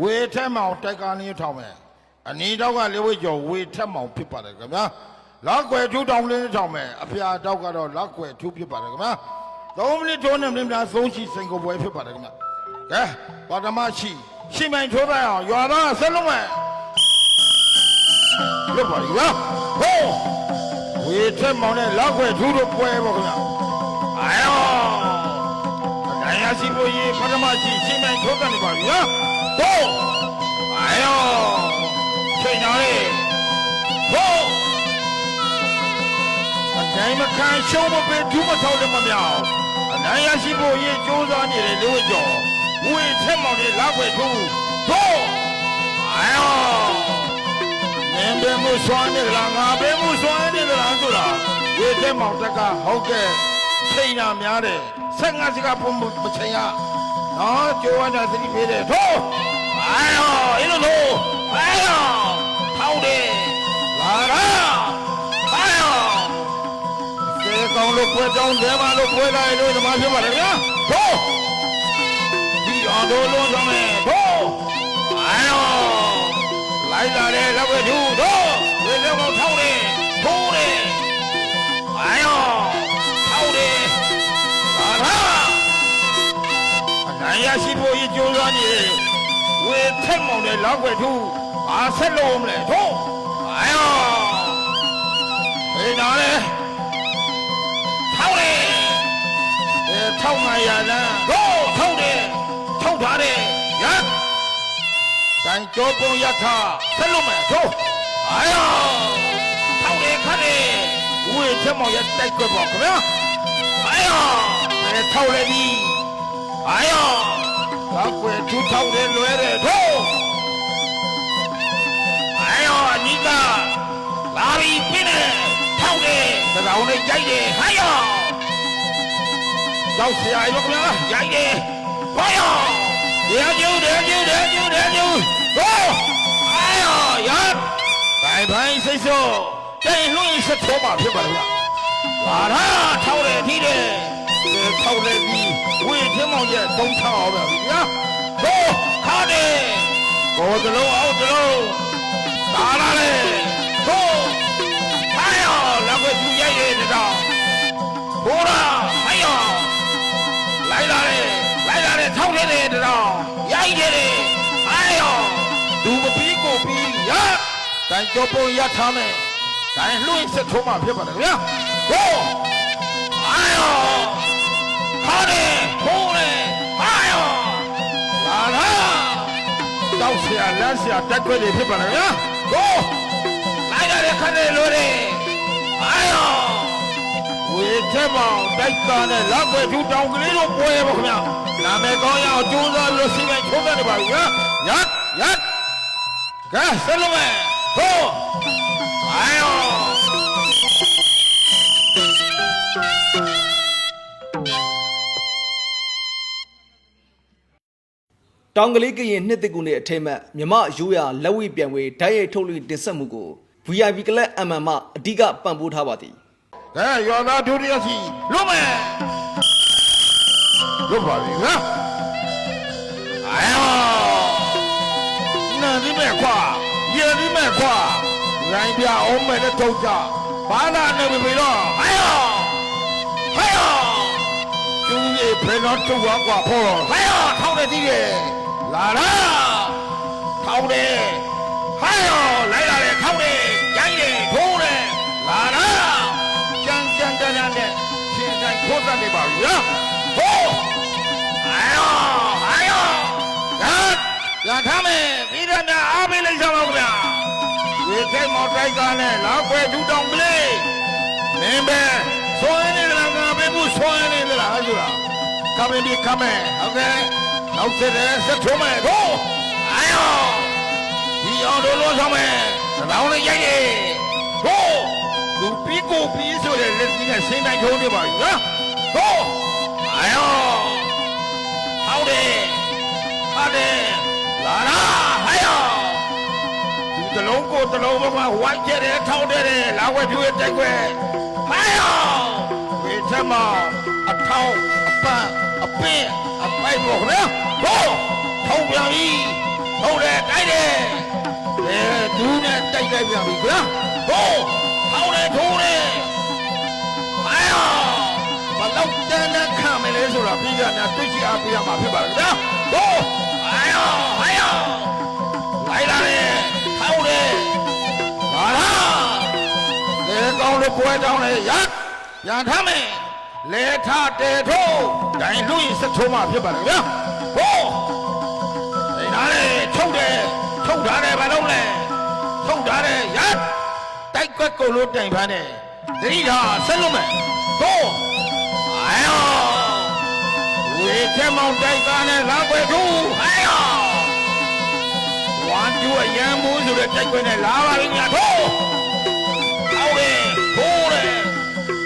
ဝေထက်မောင်တိုက်ကားလေးထောင်မယ်အနီးတောက်ကလေးဝိကျော်ဝေထက်မောင်ဖြစ်ပါတယ်ခင်ဗျာလောက်ွယ်ထူးတောင်လေးထောင်မယ်အဖျားတောက်ကတော့လောက်ွယ်ထူးဖြစ်ပါတယ်ခင်ဗျာ3မိနစ်ထိုးနေမိနစ်သုံးချီစိန်ကိုပွဲဖြစ်ပါတယ်ခင်ဗျာကဲပါဒမရှိရှင်းမိုင်ထိုးလိုက်အောင်ရွာသားဆက်လုံးမယ်လွတ်ပါပြီဗျာဟိုးဝေထက်မောင်နဲ့လောက်ွယ်ထူးတို့ပွဲပေါ့ခင်ဗျာအာယောနိုင်ရစီဖို့ရေးပါဒမရှိရှင်းမိုင်ထိုးကနေပါဗျာဟိုးအာယောချိန်တော်လေးဟိုးအတိုင်းမခံရှုံးမပေးဒူးမထောက်လည်းမမြောက်အနိုင်ရရှိဖို့ရေးကြိုးစားနေတဲ့လူ့ကျော်ဝေထက်မောင်နဲ့လောက်ွယ်ထူးဟိုးအာယောနင်းပဲမှုစွမ်းနေကြလားငါပဲမှုစွမ်းနေကြလားဆိုတာဝေထက်မောင်တက်ကဟုတ်ကဲ့ချိန်နာများတယ်15စကားပုံမချိန်ရနော်ကြိုးဝါးတာသတိပေးတယ်ထိုးအာယောအဲ့လိုလို့အာယောထောက်တယ်လာရာအာယောကျေကောင်းလို့ပွဲတောင်းတယ်မလို့ပွဲလိုက်လို့ဒီမှာဖြစ်ပါတယ်ဗျာထိုးဒီအောင်တို့လုံးဆောင်မယ်ထိုးအာယောလိုက်လာတယ်လောက်ပဲသူထိုးဝေလုံးကိုထောက်တယ်ထိုးတယ်အာယောထောက်တယ်လာရာအနိုင်ရရှိဖို့ကြိုးစားနေတယ်ဝေထက်မောင်နဲ့လောက်ွယ်ထူးဘာဆက်လို့မလဲထိုးအာယောဟေးနာလေထောက်တယ်ထောက်မှရလန်းထိုးထောက်တယ်ထောက်ထားတယ်ရတိုင်းကြောပုံရထားဆက်လို့မယ်ထိုးအာယောထောက်တယ်ခတ်တယ်ဝေထက်မောင်ရဲ့တိုက်ကွက်ပေါ့ခင်ဗျာအာယောထောက်လေပြီအာယောလောက်ွယ်ထူးထောက်တယ်လွဲတယ်ထိုးအာယောအနိကလာပြီးပြင်းတယ်ထောက်တယ်သကောင်နဲ့ကြိုက်တယ်ဟာယောလောက်ဆရာရောခင်ဗျာကြိုက်တယ်ဟာယောတရားကျူးဟိုအာယောရဘိုင်စိတ်ဆိုးတိုင်လွှင့်ဆက်ထိုးမှာဖြစ်ပါလားလာတာထောက်တယ်ထိတယ်ထောက်တယ်ပြီးဝေထင်းမောင်ရဲ့သုံးချအောင်ပါဗျာဟိုးခါတယ်ဘောတလုံးအောက်တလုံးဒါလာလေဟိုးဟာယောလောက်ွယ်သူရိုက်ရဲ့တောင်ဘိုးရာဟာယောလိုက်လာတယ်ထောက်တယ်တောင်ရိုက်တယ်ဟာယောဒူမပြီးကိုပြီးရတိုင်းကြောပုံရထားမယ်တိုင်းလွှင့်ဆက်ထိုးမှဖြစ်ပါတယ်ဗျာဟိုးဟာယောဟာတယ်ဟိုးလေဟာယောလာလာတောက်ဆရာလမ်းဆရာတက်ခွက်တွေဖြစ်ပါလားဗျာဟိုးလိုက်ရတဲ့ခက်တဲ့လိုတွေအာယောဝေထက်မောင်တိုက်ကားနဲ့လောက်ွယ်ထူတောင်ကလေးတို့ပွဲပါခင်ဗျာနာမည်ကောင်းရအောင်ကြိုးစားလို့စီမံထုံးနေပါပြီဗျာရကဲဆက်လို့မယ်ဟိုးအာယောတောင်ကလေးကရင်နှစ်တကူနဲ့အထိမ်းမှမြမရိုးရာလက်ဝိပြန်ဝေဓာတ်ရိုက်ထုတ်လွှင့်တင်ဆက်မှုကို VIP ကလပ် MM မှအဓိကပံ့ပိုးထားပါသည်ကဲရောသားဒုတိယစီလွတ်မယ်လွတ်ပါပြီနော်အာယောနာဒီမဲ့ခွာရဒီမဲ့ခွာရိုင်းပြအောင်မဲ့တဲ့ထုတ်ကြဘာလာနေပြီတော့အာယောကျူးရဲ့ဖေတော့ထုတ်ွားကွာဖောအာယောထောက်တယ်ဒီရဲ့လာလာထောက်တယ်ဟာယောလိုက်လာတယ်ထောက်တယ်ရိုင်းတယ်ထိုးတယ်လာလာကြမ်းတန်းနဲ့ရှင်ဆိုင်ထိုးတတ်နေပါဗျာဟိုးအာယောရထားမယ်ပြီးတော့အားပေးလိုက်ကြပါဦးဗျာဒီထဲမော်တိုက်ကားနဲ့လောက်ွယ်ဒူတောင်ကလေးမင်းပဲဆွဲနေကြလားငါပဲဘူးဆွဲနေကြလားဆိုတာကမင်းဒီကမဲဟုတ်ကဲ့နောက်ဆက်ထိုးမယ်ဟိုးအာယောဒီအောင်တို့လို့ဆောင်မယ်တောင်လေးရိုက်ရဟိုးသူပြီးကိုပြီးဆိုတဲ့လက်ကြီးနဲ့စိမ့်တိုင်းထုံးနေပါပြီနော်ဟိုးအာယောဟောက်တယ်ဟာတယ်လာလာဟာယောဒီတလုံးကိုတလုံးဘကဝိုင်းကျတယ်ထောက်တယ်လာဝဲပြွေးတိုက်ွယ်ဟာယောဝေထမအထောက်အပန်းအပင်းအပိုက်ပေါ့ခင်ဗျာဟိုးထုံပြန်ပြီထုံ တိုက်လိုက်ပြန်ပြီခင်ဗျာဟိုးဟောင်းလေထိုးလေအာယောဘလောက်တန်းတန်းခံမယ်လဲဆိုတာပြည်ကြများတွေ့ရှိအားပေးရမှာဖြစ်ပါလားခင်ဗျာဟိုးအာယောဟာယောလိုက်လာလေဟောင်းလေဘာလားလေကောင်းလို့ပွဲတောင်းလေရပြန်ထားမယ်လေထားတဲထိုးဒိုင်လူရင်စထိုးမှဖြစ်ပါလားခင်ဗျာဟိုးဒီနားလေထုတ်တယ်ထုတ်ထားတယ်ဘာလို့လဲထုတ်ထားတယ်ရတိုက်ကွက်ကိုလို့တိုင်ဖမ်းတယ်တတိထားဆက်လို့မယ်ဟိုးအာယောဝေချက်မောင်တိုက်ကားနဲ့လာွယ်ထူးအာယောဝမ်ကျူအရန်မိုးဆိုတဲ့တိုက်ကွက်နဲ့လာပါလိမ့်များထိုးဟောလေထိုးလေ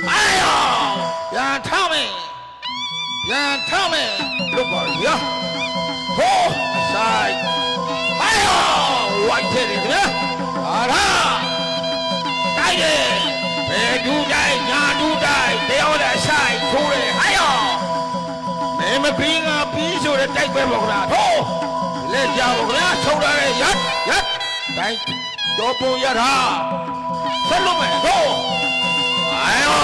အာယောပြန်ထားမယ်ပြန်ထားမယ်လွတ်ပါရဟိုးအဆိုင်အာယောဝိုက်တယ်ခင်ဗျာအာရာတိုက်တယ်ဘယ်ဒူတိုက်ညာဒူတိုက်တယောက်လည်းဆိုင်ထိုးတယ်အာယောမင်းမပြီးငါပြီးဆိုတဲ့တိုက်ပွဲပေါ့ခင်ဗျာထိုးလက်ကြပါခင်ဗျာထုတ်လာတယ်ရက်တိုက်တော့ပုံရတာဆက်လို့မယ်ထိုးအာယော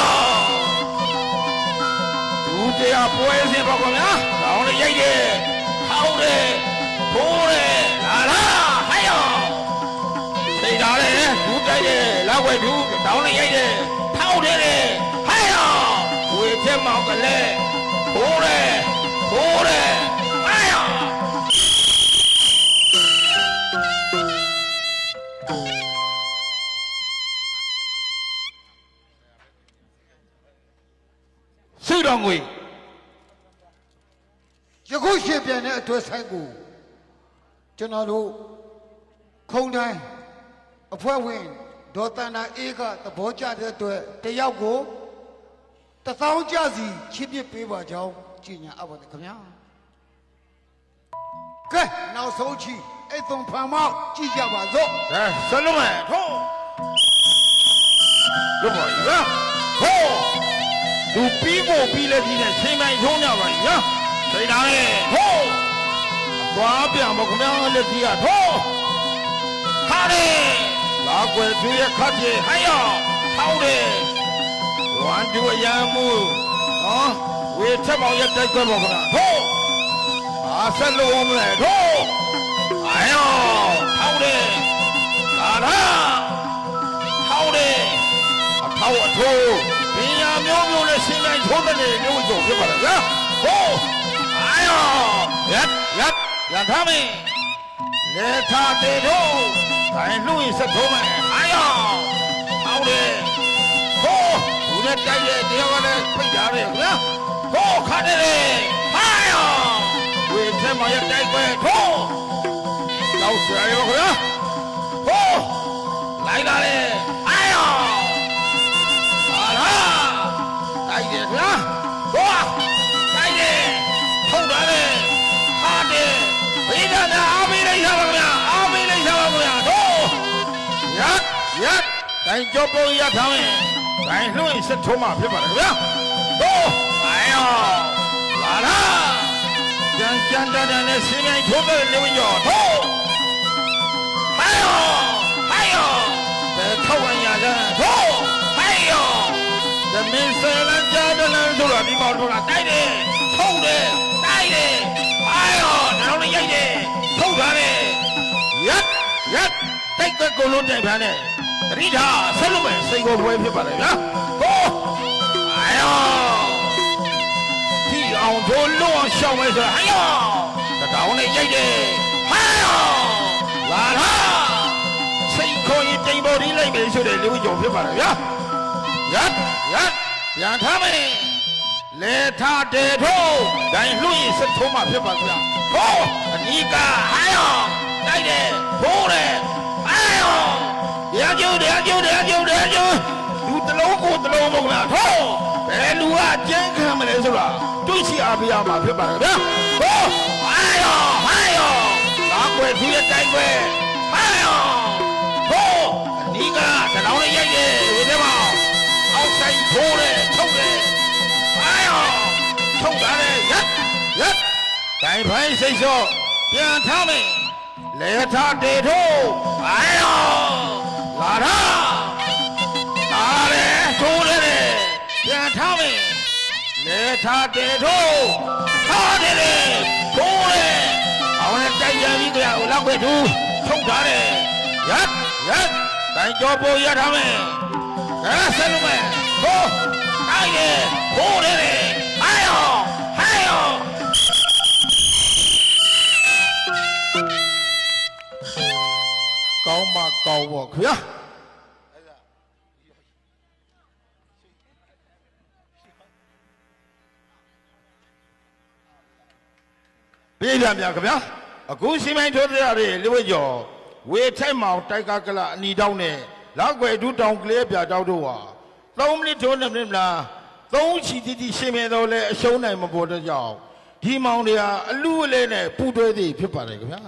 ဒူတရားပွဲစင်ပေါ့ခင်ဗျာကောင်းလေးရိုက်တယ်ထောက်တယ်ထိုးတယ်လာလားဟဲ့ယောသိတာလေဒူတိုက်တယ်လောက်ဝဲဒူတောင်းလေးရိုက်တယ်ထောက်တယ်ဟဲ့ယောဝေချက်မောင်ကလေးထိုးတယ်ဟဲ့ယောစုတော်ငွေယခုရှင်ပြန်တဲ့အတွက်ဆိုင်ကိုကျွန်တော်တို့ခုံတိုင်းအဖွဲ့ဝင်ဒေါ်တန်နာအေးကသဘောကျတဲ့အတွက်တယောက်ကို1000ကျစီချစ်ပြစ်ပေးပါကြောင်းကြီးညာအပ်ပါတယ်ခင်ဗျာကဲနောက်ဆုံးချီအဲ့သုံးဖန်မောက်ကြည့်ကြပါစို့ဆက်လို့မယ်ထိုးလို့ပါရဟိုးသူပြီးဖို့ပြီးလဲပြီးနဲ့ချိန်ပိုင်းထုံးကြပါရသိတာလေဟိုးသွားပြန်ပေါ့ခင်ဗျာလက်ကြီးကထိုးခါလေလာွယ်သူရဲ့ခတ်ကြီးဟဲ့ယောထောက်တယ်ဝမ်ကျူအရန်မှုနော်ဝေချက်ပေါင်းရဲ့တိုက်ခွဲပေါ့ခင်ဗျာထိုးအားဆက်လို့အောင်မလဲထိုးအာယောထောက်တယ်လာလားထောက်တယ်အထောက်အထိုးပညာမျိုးမျိုးနဲ့ရှင်းတိုင်းထိုးတဲ့မျိုးစုံဖြစ်ပါလားဗျာဟိုးအာယောရထားမယ်လေထားတယ်တို့ဘိုင်လူရင်စထိုးမယ်အာယောထောက်တယ်ဟိုးသူနဲ့တိုက်ရဲ့တရားကလည်းဖိတ်ကြတယ်ဗျာဟိုးခါတယ်အာယောဝေထဲမှာရတိုက်ပွဲထိုးတော့ဆရာရောခင်ဗျာဟိုးလိုက်လာလေအာယောအာရာတိုက်တယ်ခင်ဗျာဟိုးတိုက်တယ်ထုတ်တာလေဟာတယ်ဘိဒနာအားပေးလိုက်ရပါခင်ဗျာအားပေးလိုက်ရပါခင်ဗျာထိုးရက်တိုင်းကြောပုံရထားမယ်တိုင်းလွှင့်စစ်ထုံးမှဖြစ်ပါလေခင်ဗျာဟိုးအာယောလာလားကြမ်းတန်နဲ့ဆင်းရဲထိုးတဲ့လူဝင်ရောထိုးဟဲ့ယောဘယ်ထောက်ဝညာကြထိုးဟဲ့ယောသမင်းဆယ်လမ်းကြားတယ်လို့ဆိုတာဒီကောင်တို့ကတိုက်တယ်ထုတ်တယ်တိုက်တယ်ဟဲ့ယောနောက်လည်းရိုက်တယ်ထုတ်ထားတယ်ရက်တိုက်ကွက်ကိုလုံးတိုင်ဖမ်းတယ်တတိထားဆက်လို့မယ်စိတ်ကိုပွဲဖြစ်ပါလေဗျာဟိုးဟဲ့ယောအောင်ထိုးလို့အောင်ရှောင်းမယ်ဆိုဟဲ့ယောတောင်းနဲ့ရိုက်တယ်ဟဲ့ယောလာလားစိတ်ခေါ်ရင်တိမ်ပေါ်ဒီလိုက်မယ်ဆိုတဲ့လူကြောင့်ဖြစ်ပါလေဗျာရက်ပြန်ထားမယ်လေထားတယ်ထိုးဒိုင်လွှင့်ရင်စထုံးမှဖြစ်ပါဗျာဟိုးအနီးကဟဲ့ယောတိုက်တယ်ထိုးတယ်ဟဲ့ယောတရားကျိုးလူတလုံးကိုတလုံးမဟုတ်လားထိုးဘယ်လူကကြမ်းခံမလဲဆိုတာတွေ့ရှိအားပေးရမှာဖြစ်ပါလေဗျာဟိုးဟာယောလာွယ်သူရဲ့တိုက်ွယ်ဟာယောဟိုးအနီးကတလောင်းလေးရိုက်တယ်ဒီထဲမှာအောက်ဆိုင်ထိုးတယ်ထုတ်တယ်ဟာယောထုတ်တာလေရက်တိုင်ဖိုင်းစိတ်စောပြန်ထားမယ်လေထားတေထိုးဟာယော ဒါဒါလေထိုးလေပြန်ထားမယ်လေထားတယ်ထိုးထားတယ်လေထိုးလေအောင်နဲ့တိုက်ရပြီးကြကိုလောက်ပဲသူထုတ်ထားတယ်ရက်တိုင်းကြောပိုးရထားမယ်ဆက်လို့မယ်ထိုးတိုင်းရထိုးလေဟိုင်ယောကောင်းမကောင်းပေါ့ခင်ဗျာပြေးပြန်ဗျာခင်ဗျာအခုစီမိုင်းထိုးတဲ့ရလေဝိကျော်ဝေထိုက်မောင်တိုက်ကကလအနီတောင်းနဲ့လောက်ွယ်ဒူးတောင်ကလေးပြတောက်တို့ဟာ3မိနစ်ထိုး2မိနစ်လား3ချီတီရှင်းမြင်တော့လဲအရှုံးနိုင်မပေါ်တဲ့ကြောင့်ဒီမောင်တွေဟာအလူအလဲနဲ့ပူတွဲသည်ဖြစ်ပါတယ်ခင်ဗျာ